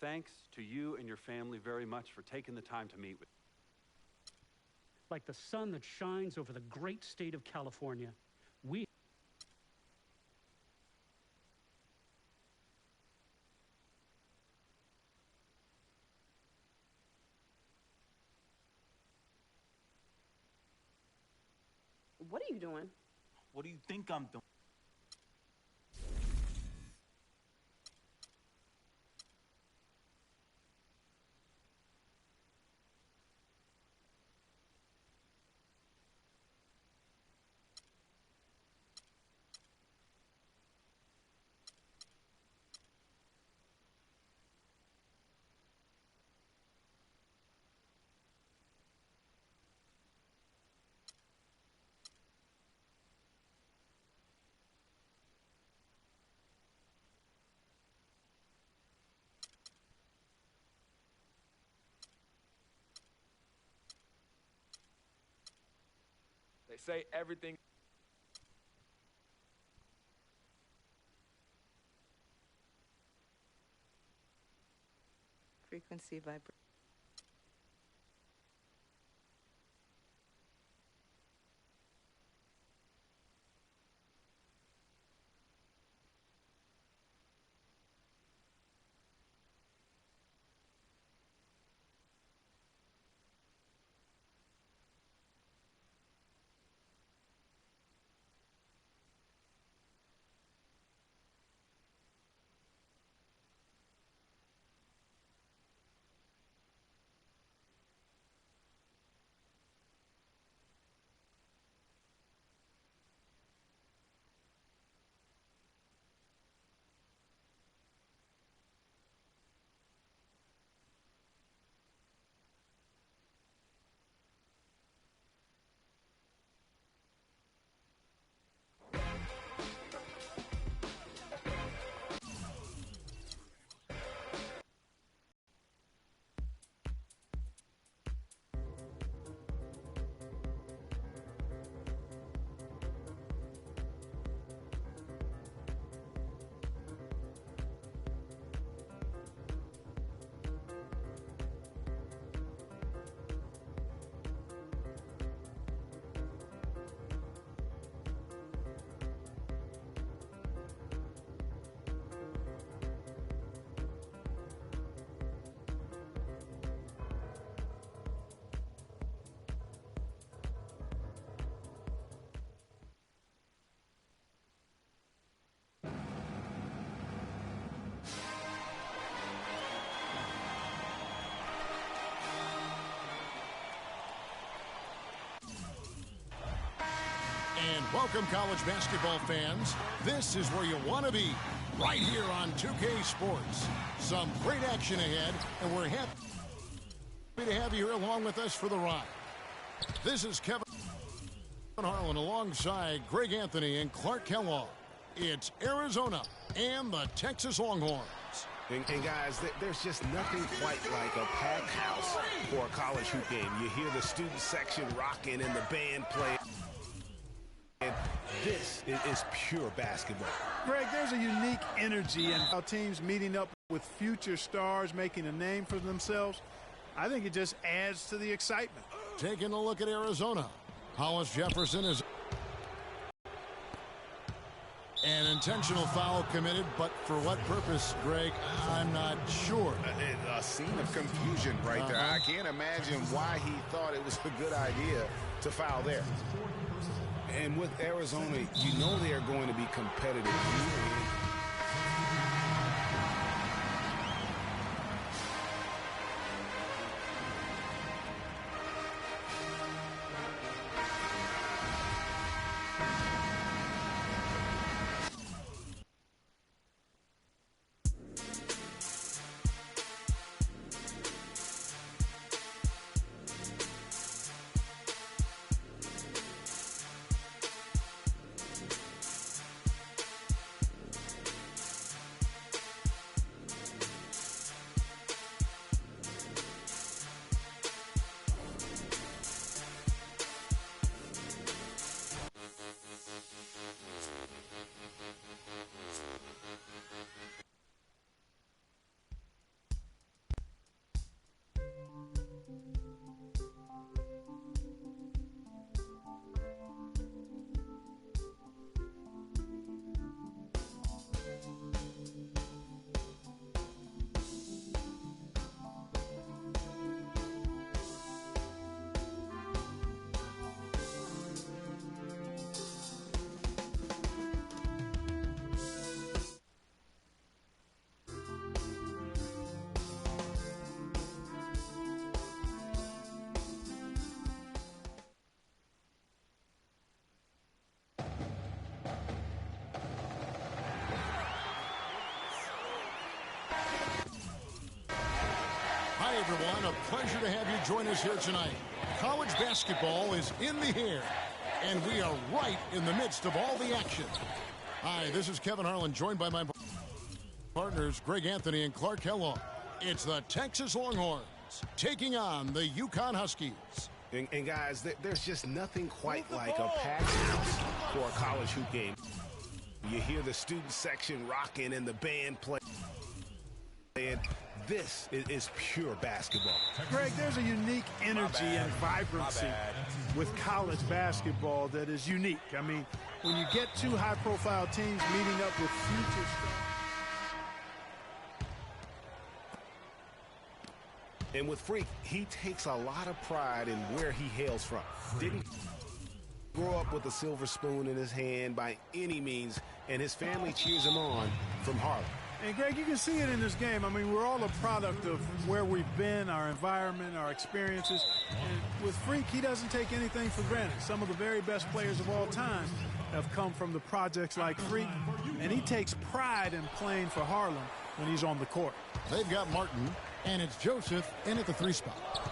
Thanks to you and your family very much for taking the time to meet with me. Like the sun that shines over the great state of California, we What are you doing? What do you think I'm doing? They say everything. Frequency vibration. And welcome, college basketball fans. This is where you want to be, right here on 2K Sports. Some great action ahead, and we're happy to have you here along with us for the ride. This is Kevin Harlan alongside Greg Anthony and Clark Kellogg. It's Arizona and the Texas Longhorns. And guys, there's just nothing quite like a packed house for a college hoop game. You hear the student section rocking and the band playing. And this is pure basketball. Greg, there's a unique energy in our teams meeting up with future stars, making a name for themselves. I think it just adds to the excitement. Taking a look at Arizona. Hollis Jefferson is an intentional foul committed, but for what purpose, Greg, I'm not sure. A scene of confusion right there. I can't imagine why he thought it was a good idea to foul there. And with Arizona, you know they are going to be competitive. everyone. A pleasure to have you join us here tonight. College basketball is in the air, and we are right in the midst of all the action. Hi, this is Kevin Harlan, joined by my partners Greg Anthony and Clark Kellogg. It's the Texas Longhorns taking on the UConn Huskies. And guys, there's just nothing quite like a packed house for a college hoop game. You hear the student section rocking and the band playing. This is pure basketball. Greg, there's a unique energy and vibrancy with college basketball that is unique. I mean, when you get two high-profile teams meeting up with future stars. And with Freak, he takes a lot of pride in where he hails from. Didn't grow up with a silver spoon in his hand by any means, and his family cheers him on from Harlem. And, Greg, you can see it in this game. I mean, we're all a product of where we've been, our environment, our experiences. And with Freak, he doesn't take anything for granted. Some of the very best players of all time have come from the projects like Freak, and he takes pride in playing for Harlem when he's on the court. They've got Martin, and it's Joseph in at the 3 spot.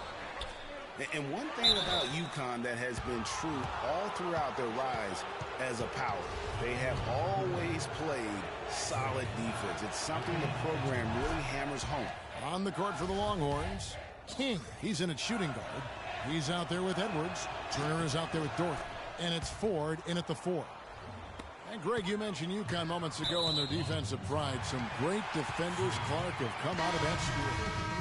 And one thing about UConn that has been true all throughout their rise as a power, they have always played solid defense. It's something the program really hammers home. On the court for the Longhorns, King. He's in at shooting guard. He's out there with Edwards. Turner is out there with Dorothy. And it's Ford in at the 4. And, Greg, you mentioned UConn moments ago on their defensive pride. Some great defenders, Clark, have come out of that school.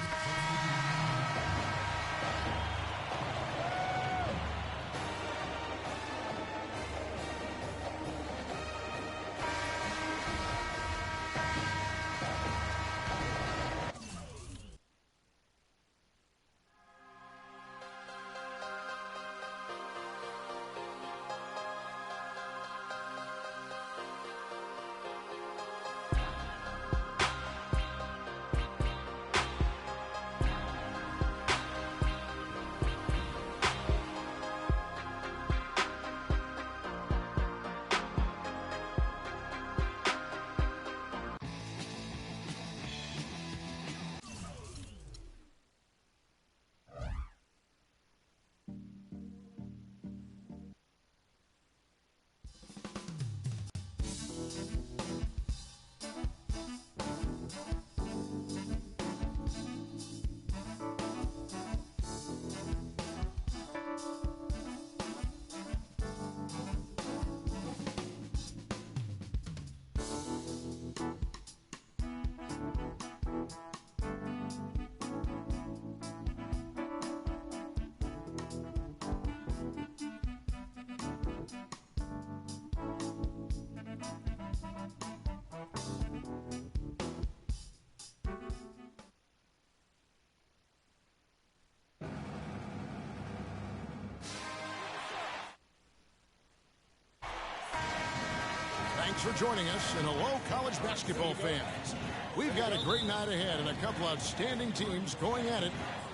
Thanks for joining us, and hello, college basketball fans. We've got a great night ahead and a couple outstanding teams going at it.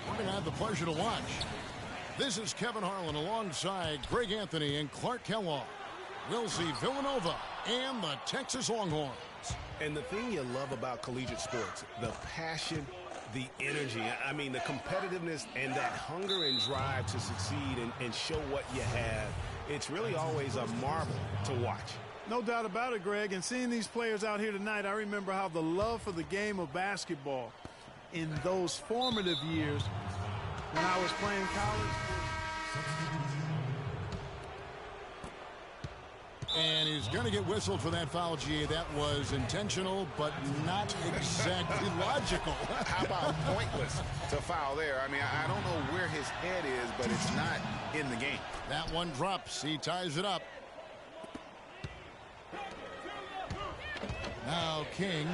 We're going to have the pleasure to watch. This is Kevin Harlan alongside Greg Anthony and Clark Kellogg. We'll see Villanova and the Texas Longhorns. And the thing you love about collegiate sports, the passion, the energy, I mean, the competitiveness and that hunger and drive to succeed and show what you have, it's really always a marvel to watch. No doubt about it, Greg. And seeing these players out here tonight, I remember how the love for the game of basketball in those formative years when I was playing college. And he's going to get whistled for that foul, G. That was intentional, but not exactly logical. How about pointless to foul there? I mean, I don't know where his head is, but it's not in the game. That one drops. He ties it up. Now King.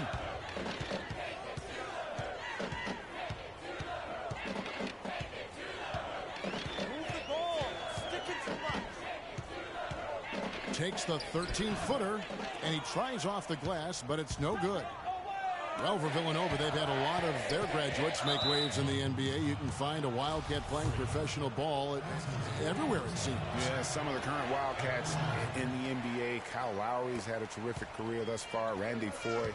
Takes the 13-footer, and he tries off the glass, but it's no good. Well, for Villanova, they've had a lot of their graduates make waves in the NBA. You can find a Wildcat playing professional ball everywhere, it seems. Yeah, some of the current Wildcats in the NBA. Kyle Lowry's had a terrific career thus far. Randy Foye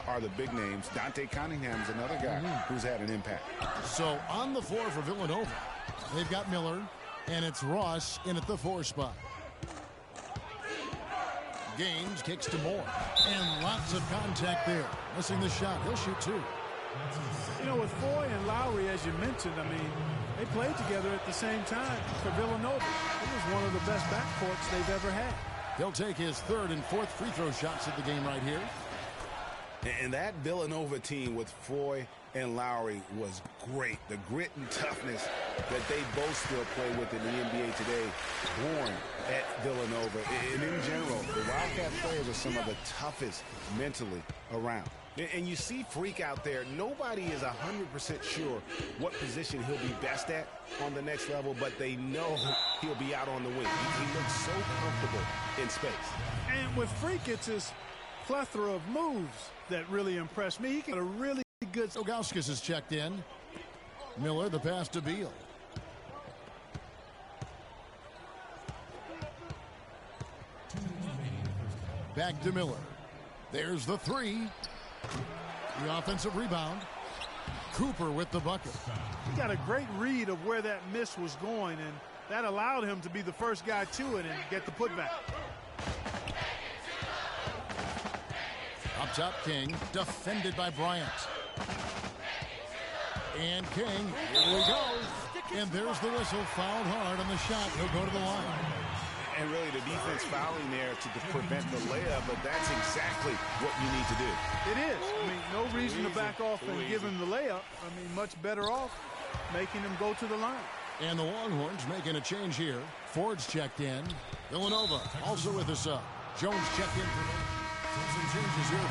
are the big names. Dante Cunningham's another guy who's had an impact. So on the floor for Villanova, they've got Miller, and it's Ross in at the 4 spot. Gaines kicks to Moore, and lots of contact there. Missing the shot. He'll shoot 2. You know, with Foye and Lowry, as you mentioned, I mean, they played together at the same time for Villanova. It was one of the best backcourts they've ever had. He'll take his 3rd and 4th free throw shots at the game right here. And that Villanova team with Foye and Lowry was great. The grit and toughness that they both still play with in the NBA today, born at Villanova. And in general, the Wildcat players are some of the toughest mentally around. And you see Freak out there. Nobody is 100% sure what position he'll be best at on the next level, but they know he'll be out on the wing. He looks so comfortable in space. And with Freak, it's his plethora of moves that really impressed me. He got a really good... Ogauskas is checked in. Miller, the pass to Beal. Back to Miller. There's the 3. The offensive rebound. Cooper with the bucket. He got a great read of where that miss was going, and that allowed him to be the first guy to it and get the putback. Up top, King, defended by Bryant. And King, here we go. And there's the whistle, fouled hard on the shot. He'll go to the line. And really the defense fouling there to prevent the layup, but that's exactly what you need to do. It is. I mean, no reason to back off and give him the layup. I mean, much better off making him go to the line. And the Longhorns making a change here. Ford's checked in. Villanova also with us up. Jones checked in for some changes here.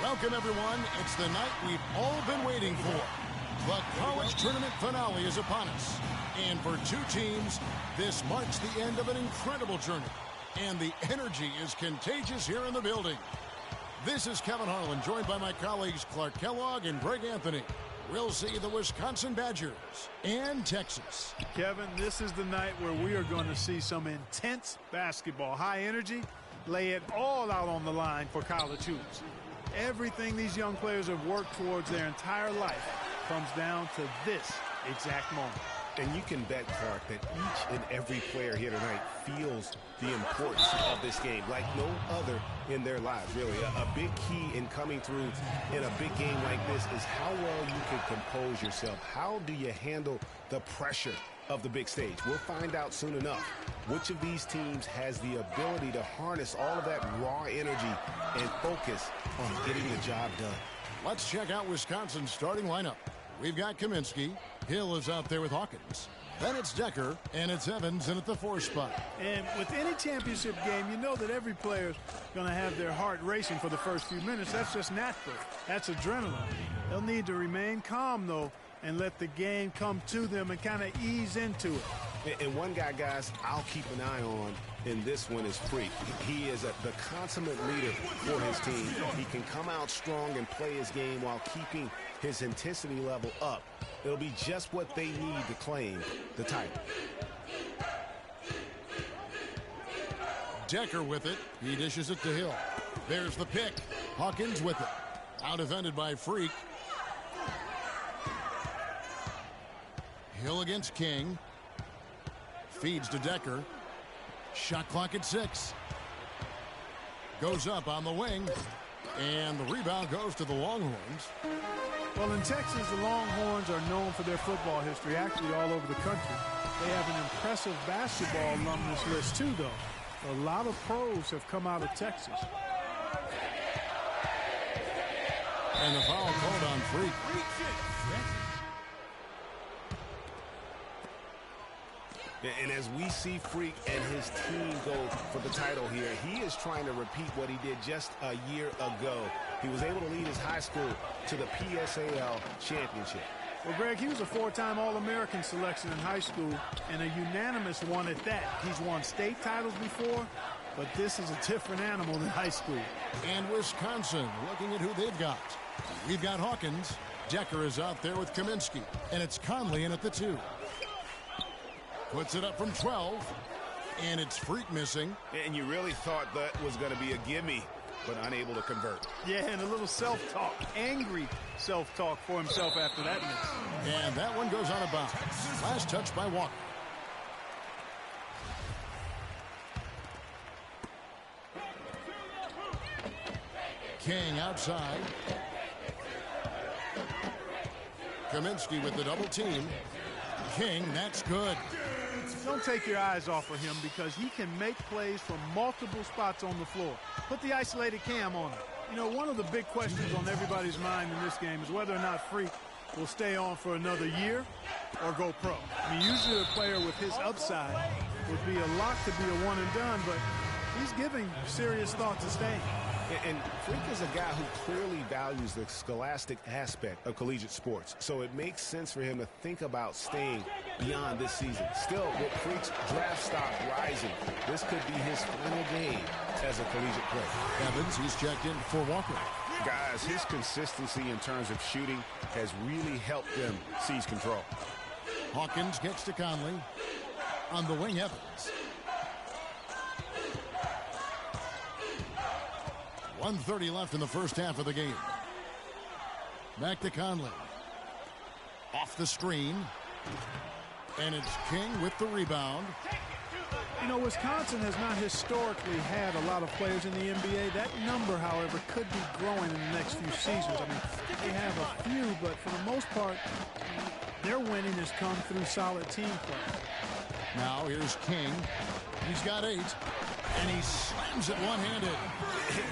Welcome, everyone. It's the night we've all been waiting for. The college tournament finale is upon us. And for 2 teams, this marks the end of an incredible journey. And the energy is contagious here in the building. This is Kevin Harlan, joined by my colleagues Clark Kellogg and Greg Anthony. We'll see the Wisconsin Badgers and Texas. Kevin, this is the night where we are going to see some intense basketball. High energy, lay it all out on the line for college hoops. Everything these young players have worked towards their entire life comes down to this exact moment. And you can bet, Clark, that each and every player here tonight feels the importance of this game like no other in their lives, really. A big key in coming through in a big game like this is how well you can compose yourself. How do you handle the pressure of the big stage? We'll find out soon enough which of these teams has the ability to harness all of that raw energy and focus on getting the job done. Let's check out Wisconsin's starting lineup. We've got Kaminsky. Hill is out there with Hawkins. Then it's Decker, and it's Evans in at the 4 spot. And with any championship game, you know that every player's going to have their heart racing for the first few minutes. That's just natural. That's adrenaline. They'll need to remain calm, though, and let the game come to them and kind of ease into it. And one guy, guys, I'll keep an eye on in this one is Freak. He is the consummate leader for his team. He can come out strong and play his game while keeping his intensity level up. It'll be just what they need to claim the title. Decker with it. He dishes it to Hill. There's the pick. Hawkins with it. Out defended by Freak. Hill against King. Feeds to Decker. Shot clock at 6. Goes up on the wing. And the rebound goes to the Longhorns. Well, in Texas, the Longhorns are known for their football history, actually all over the country. They have an impressive basketball alumnus list, too, though. A lot of pros have come out of Texas. And the foul called on Freak. And as we see Freak and his team go for the title here, he is trying to repeat what he did just a year ago. He was able to lead his high school to the PSAL championship. Well, Greg, he was a 4-time All-American selection in high school and a unanimous one at that. He's won state titles before, but this is a different animal than high school. And Wisconsin looking at who they've got. We've got Hawkins. Decker is out there with Kaminsky. And it's Conley in at the 2. Puts it up from 12. And it's Freak missing. And you really thought that was going to be a gimme, but unable to convert. Yeah, and a little self-talk, angry self-talk for himself after that miss. And that one goes on a bounce. Last touch by Walker. King outside. Kaminsky with the double team. King, that's good. Don't take your eyes off of him because he can make plays from multiple spots on the floor. Put the isolated cam on him. You know, one of the big questions on everybody's mind in this game is whether or not Freak will stay on for another year or go pro. I mean, usually a player with his upside would be a lock to be a one and done, but he's giving serious thought to staying. And Freak is a guy who clearly values the scholastic aspect of collegiate sports. So it makes sense for him to think about staying beyond this season. Still, with Freak's draft stock rising, this could be his final game as a collegiate player. Evans, he's checked in for Walker. Guys, his consistency in terms of shooting has really helped them seize control. Hawkins gets to Conley. On the wing, Evans. 1:30 left in the first half of the game. Back to Conley. Off the screen. And it's King with the rebound. You know, Wisconsin has not historically had a lot of players in the NBA. That number, however, could be growing in the next few seasons. I mean, they have a few, but for the most part, their winning has come through solid team play. Now here's King. He's got 8. And he slams it one-handed.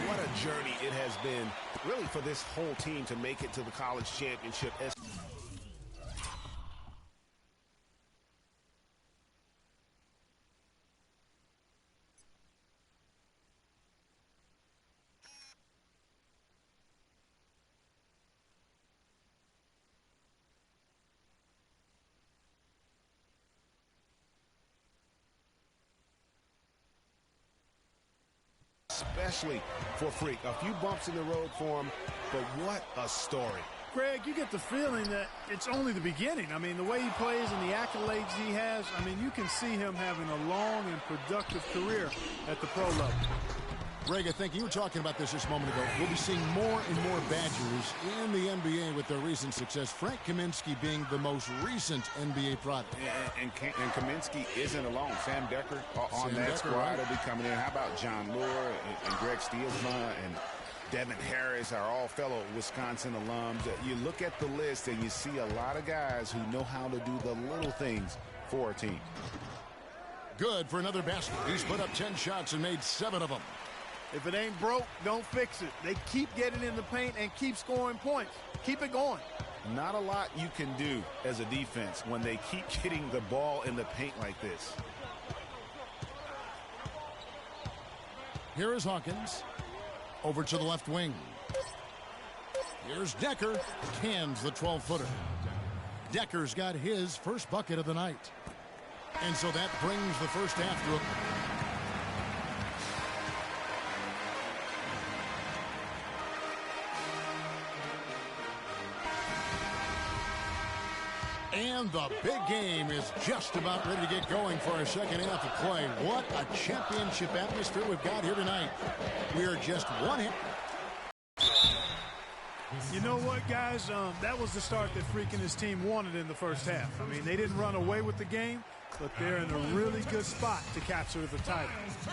What a journey it has been, really, for this whole team to make it to the college championship. Especially for Freak. A few bumps in the road for him, but what a story. Greg, you get the feeling that it's only the beginning. I mean, the way he plays and the accolades he has, I mean, you can see him having a long and productive career at the pro level. Greg, I think you were talking about this just a moment ago. We'll be seeing more and more Badgers in the NBA with their recent success. Frank Kaminsky being the most recent NBA product. And Kaminsky isn't alone. Sam Decker on that squad right? will be coming in. How about John Lure and Greg Stielsma and Devin Harris are all fellow Wisconsin alums. You look at the list and you see a lot of guys who know how to do the little things for a team. Good for another basket. He's put up 10 shots and made 7 of them. If it ain't broke, don't fix it. They keep getting in the paint and keep scoring points. Keep it going. Not a lot you can do as a defense when they keep getting the ball in the paint like this. Here is Hawkins. Over to the left wing. Here's Decker. Cans the 12-footer. Decker's got his first bucket of the night. And so that brings the first half to a... And the big game is just about ready to get going for our second half of play. What a championship atmosphere we've got here tonight. We are just one hit. You know what, guys? That was the start that Freak and his team wanted in the first half. I mean, they didn't run away with the game, but they're in a really good spot to capture the title.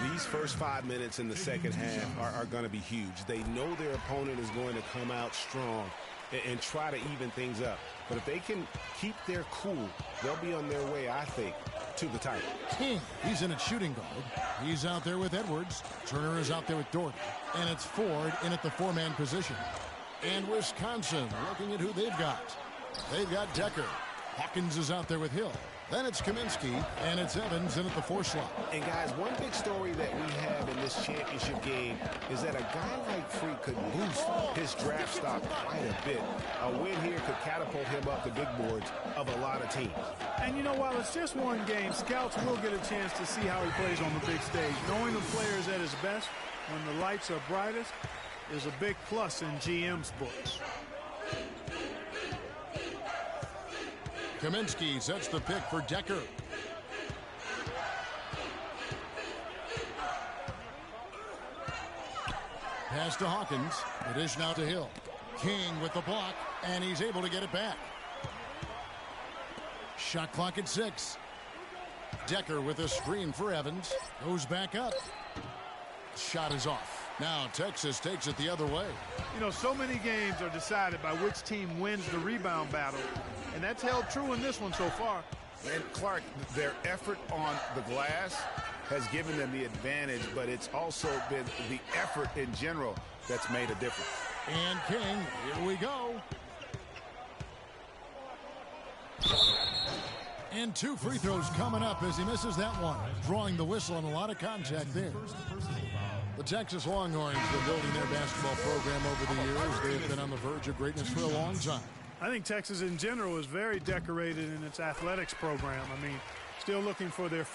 These first 5 minutes in the second half are going to be huge. They know their opponent is going to come out strong and try to even things up. But if they can keep their cool, they'll be on their way, I think, to the title. King, he's in at shooting guard. He's out there with Edwards. Turner is out there with Doherty. And it's Ford in at the 4-man position. And Wisconsin looking at who they've got. They've got Decker. Hawkins is out there with Hill. Then it's Kaminsky, and it's Evans in at the 4 slot. And guys, one big story that we have in this championship game is that a guy like Freak could boost his draft stock quite a bit. A win here could catapult him up the big boards of a lot of teams. And you know, while it's just one game, scouts will get a chance to see how he plays on the big stage. Knowing the player is at his best when the lights are brightest is a big plus in GM's books. Kaminsky sets the pick for Decker. Pass to Hawkins. The dish now to Hill. King with the block, and he's able to get it back. Shot clock at 6. Decker with a screen for Evans. Goes back up. Shot is off. Now Texas takes it the other way. You know, so many games are decided by which team wins the rebound battle, and that's held true in this one so far. And Clark, their effort on the glass has given them the advantage, but it's also been the effort in general that's made a difference. And King, here we go. And 2 free throws coming up as he misses that one. Drawing the whistle on a lot of contact there. The Texas Longhorns have been building their basketball program over the years. They have been on the verge of greatness for a long time. I think Texas in general is very decorated in its athletics program. I mean, still looking for their...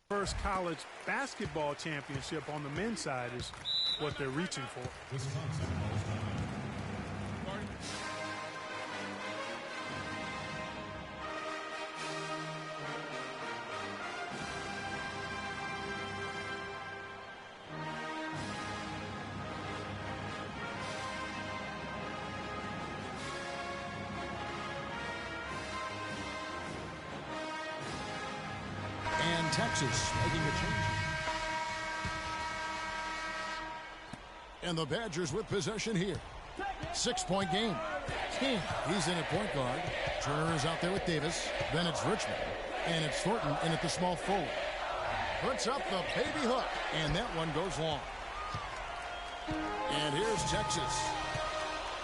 First college basketball championship on the men's side is what they're reaching for. And Texas making a change. And the Badgers with possession here. 6-point game. King, he's in at point guard. Turner is out there with Davis. Then it's Richmond. And it's Thornton in at the small forward. Puts up the baby hook. And that one goes long. And here's Texas.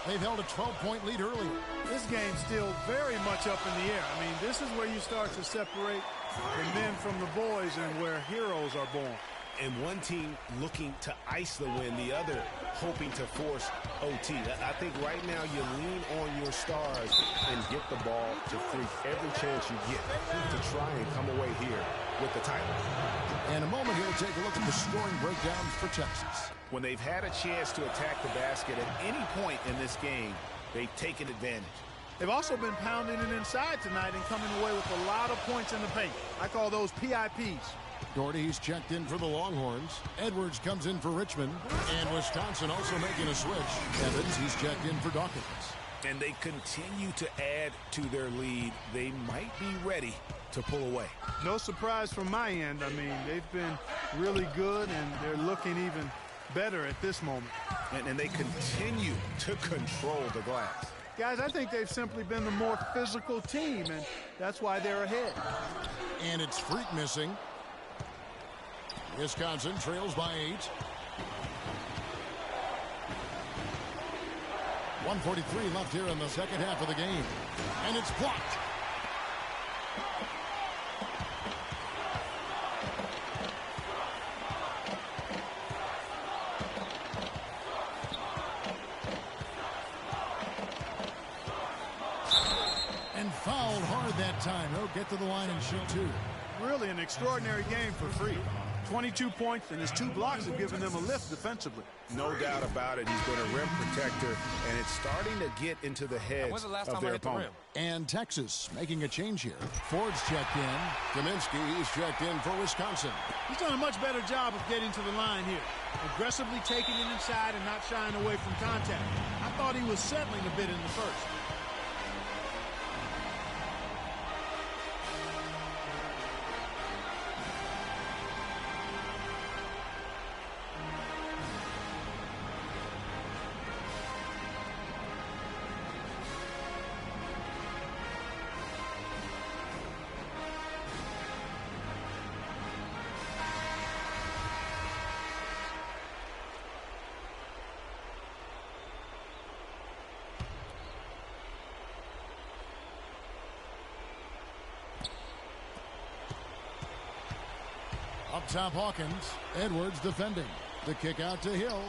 They've held a 12-point lead earlier. This game's still very much up in the air. I mean, this is where you start to separate the men from the boys and where heroes are born. And one team looking to ice the win, the other hoping to force OT. I think right now you lean on your stars and get the ball to freak every chance you get to try and come away here with the title. In a moment, he'll take a look at the scoring breakdowns for Texas. When they've had a chance to attack the basket at any point in this game, they've taken advantage. They've also been pounding it inside tonight and coming away with a lot of points in the paint. I call those PIPs. Doherty's checked in for the Longhorns. Edwards comes in for Richmond. And Wisconsin also making a switch. Evans, he's checked in for Dawkins. And they continue to add to their lead. They might be ready to pull away. No surprise from my end. I mean, they've been really good, and they're looking even better at this moment. And they continue to control the glass. Guys, I think they've simply been the more physical team, and that's why they're ahead. And it's Freak missing. Wisconsin trails by 8. 1:43 left here in the second half of the game. And it's blocked. And fouled hard that time. He'll get to the line and shoot 2. Really an extraordinary game for Freak. 22 points, and his 2 blocks have given them a lift defensively. No doubt about it. He's been a rim protector, and it's starting to get into the heads of their opponent. And Texas making a change here. Ford's checked in. Kaminsky, he's checked in for Wisconsin. He's done a much better job of getting to the line here. Aggressively taking it inside and not shying away from contact. I thought he was settling a bit in the first. Up top, Hawkins. Edwards defending. The kick out to Hill.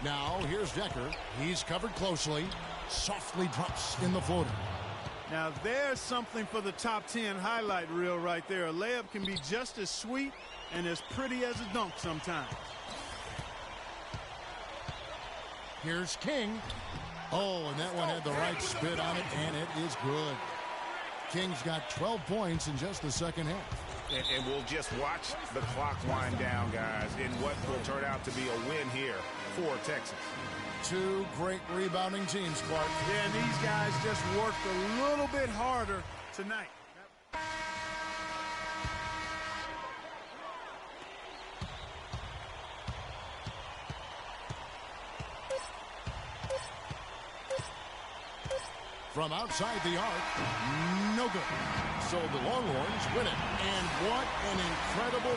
Now, here's Decker. He's covered closely. Softly drops in the floater. Now, there's something for the top 10 highlight reel right there. A layup can be just as sweet and as pretty as a dunk sometimes. Here's King. Oh, and that one had the right spit on it, and it is good. King's got 12 points in just the second half. And we'll just watch the clock wind down, guys, in what will turn out to be a win here for Texas. 2 great rebounding teams, Clark. Yeah, and these guys just worked a little bit harder tonight. From outside the arc, no good. So the Longhorns win it. And what an incredible